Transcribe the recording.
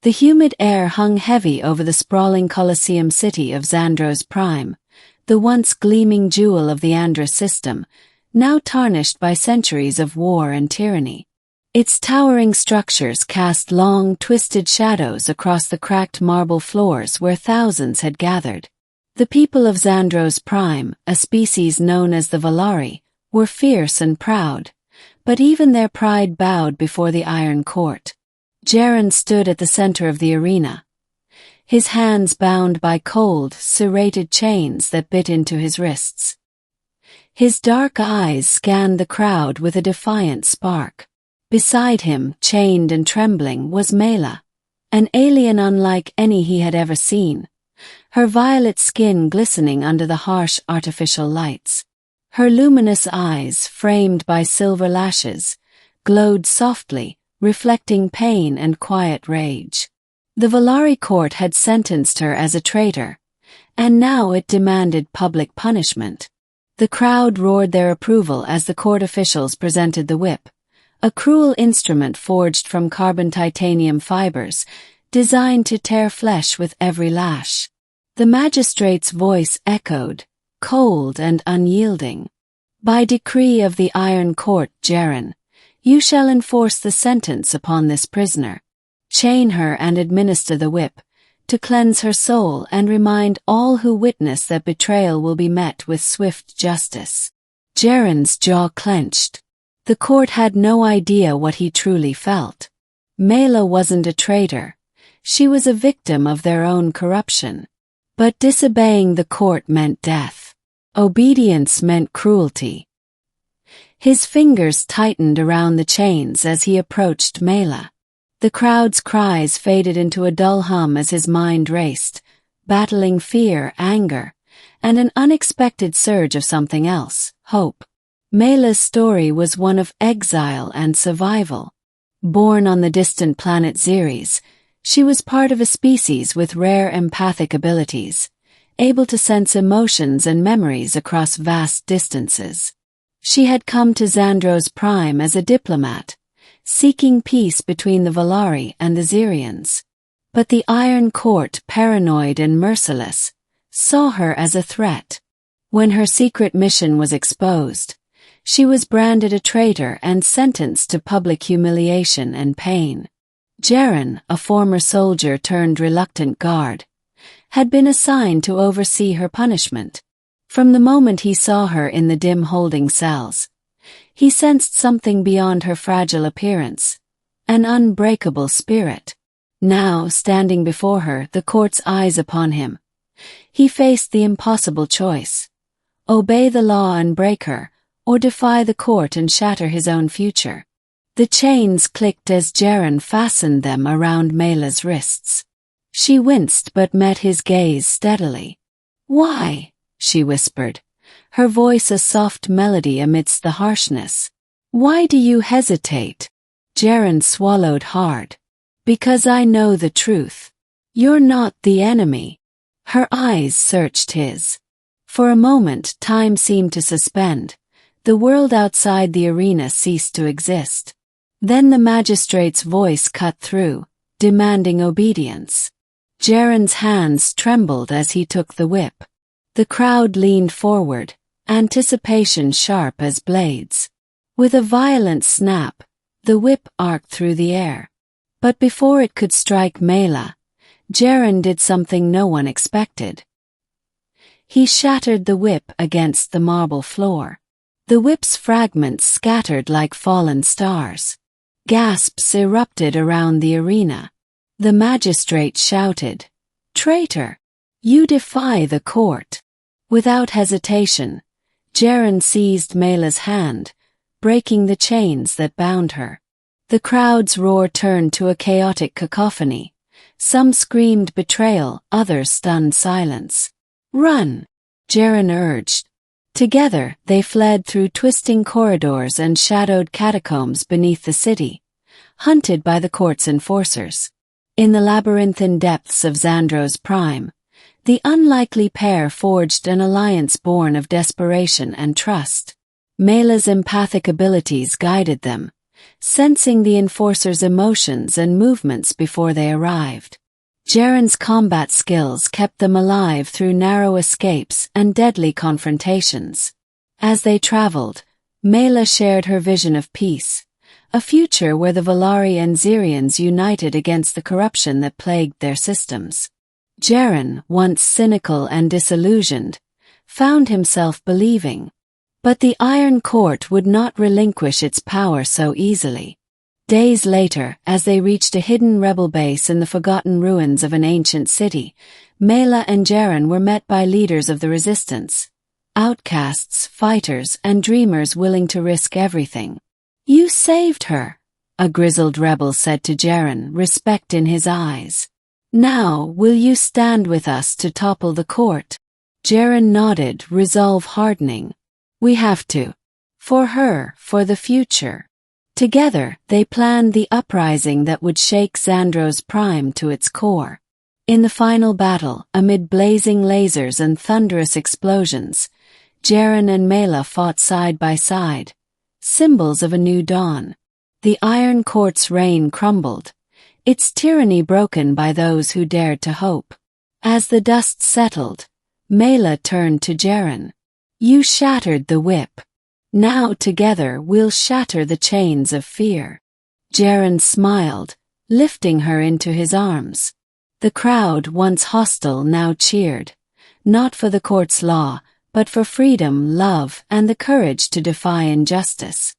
The humid air hung heavy over the sprawling Colosseum city of Xandros Prime, the once gleaming jewel of the Andros system, now tarnished by centuries of war and tyranny. Its towering structures cast long, twisted shadows across the cracked marble floors where thousands had gathered. The people of Xandros Prime, a species known as the Valari, were fierce and proud, but even their pride bowed before the Iron Court. Jaren stood at the center of the arena, his hands bound by cold, serrated chains that bit into his wrists. His dark eyes scanned the crowd with a defiant spark. Beside him, chained and trembling, was Maela, an alien unlike any he had ever seen, her violet skin glistening under the harsh artificial lights. Her luminous eyes, framed by silver lashes, glowed softly, reflecting pain and quiet rage. The Valari court had sentenced her as a traitor, and now it demanded public punishment. The crowd roared their approval as the court officials presented the whip, a cruel instrument forged from carbon titanium fibers, designed to tear flesh with every lash. The magistrate's voice echoed, cold and unyielding. "By decree of the Iron Court, Jaren, you shall enforce the sentence upon this prisoner. Chain her and administer the whip, to cleanse her soul and remind all who witness that betrayal will be met with swift justice." Jaren's jaw clenched. The court had no idea what he truly felt. Maela wasn't a traitor. She was a victim of their own corruption. But disobeying the court meant death. Obedience meant cruelty. His fingers tightened around the chains as he approached Maela. The crowd's cries faded into a dull hum as his mind raced, battling fear, anger, and an unexpected surge of something else, hope. Maela's story was one of exile and survival. Born on the distant planet Xeres, she was part of a species with rare empathic abilities, able to sense emotions and memories across vast distances. She had come to Xandros Prime as a diplomat, seeking peace between the Valari and the Xerians. But the Iron Court, paranoid and merciless, saw her as a threat. When her secret mission was exposed, she was branded a traitor and sentenced to public humiliation and pain. Jaren, a former soldier turned reluctant guard, had been assigned to oversee her punishment. From the moment he saw her in the dim holding cells, he sensed something beyond her fragile appearance, an unbreakable spirit. Now, standing before her, the court's eyes upon him, he faced the impossible choice: obey the law and break her, or defy the court and shatter his own future. The chains clicked as Jaren fastened them around Maela's wrists. She winced but met his gaze steadily. "Why?" she whispered, her voice a soft melody amidst the harshness. "Why do you hesitate?" Jaren swallowed hard. "Because I know the truth. You're not the enemy." Her eyes searched his. For a moment, time seemed to suspend. The world outside the arena ceased to exist. Then the magistrate's voice cut through, demanding obedience. Jaren's hands trembled as he took the whip. The crowd leaned forward, anticipation sharp as blades. With a violent snap, the whip arced through the air. But before it could strike Maela, Jaren did something no one expected. He shattered the whip against the marble floor. The whip's fragments scattered like fallen stars. Gasps erupted around the arena. The magistrate shouted, "Traitor! You defy the court!" Without hesitation, Jaren seized Maela's hand, breaking the chains that bound her. The crowd's roar turned to a chaotic cacophony. Some screamed betrayal, others stunned silence. "Run!" Jaren urged. Together, they fled through twisting corridors and shadowed catacombs beneath the city, hunted by the court's enforcers. In the labyrinthine depths of Xandros Prime, the unlikely pair forged an alliance born of desperation and trust. Maela's empathic abilities guided them, sensing the enforcer's emotions and movements before they arrived. Jaren's combat skills kept them alive through narrow escapes and deadly confrontations. As they traveled, Maela shared her vision of peace, a future where the Valari and Xerians united against the corruption that plagued their systems. Jaren, once cynical and disillusioned, found himself believing. But the Iron Court would not relinquish its power so easily. Days later, as they reached a hidden rebel base in the forgotten ruins of an ancient city, Maela and Jaren were met by leaders of the resistance. Outcasts, fighters, and dreamers willing to risk everything. "You saved her," a grizzled rebel said to Jaren, respect in his eyes. "Now, will you stand with us to topple the court?" Jaren nodded, resolve hardening. "We have to. For her, for the future." Together, they planned the uprising that would shake Xandros Prime to its core. In the final battle, amid blazing lasers and thunderous explosions, Jaren and Maela fought side by side, symbols of a new dawn. The Iron Court's reign crumbled, its tyranny broken by those who dared to hope. As the dust settled, Maela turned to Jaren. "You shattered the whip. Now together we'll shatter the chains of fear." Jaren smiled, lifting her into his arms. The crowd, once hostile, now cheered, not for the court's law, but for freedom, love, and the courage to defy injustice.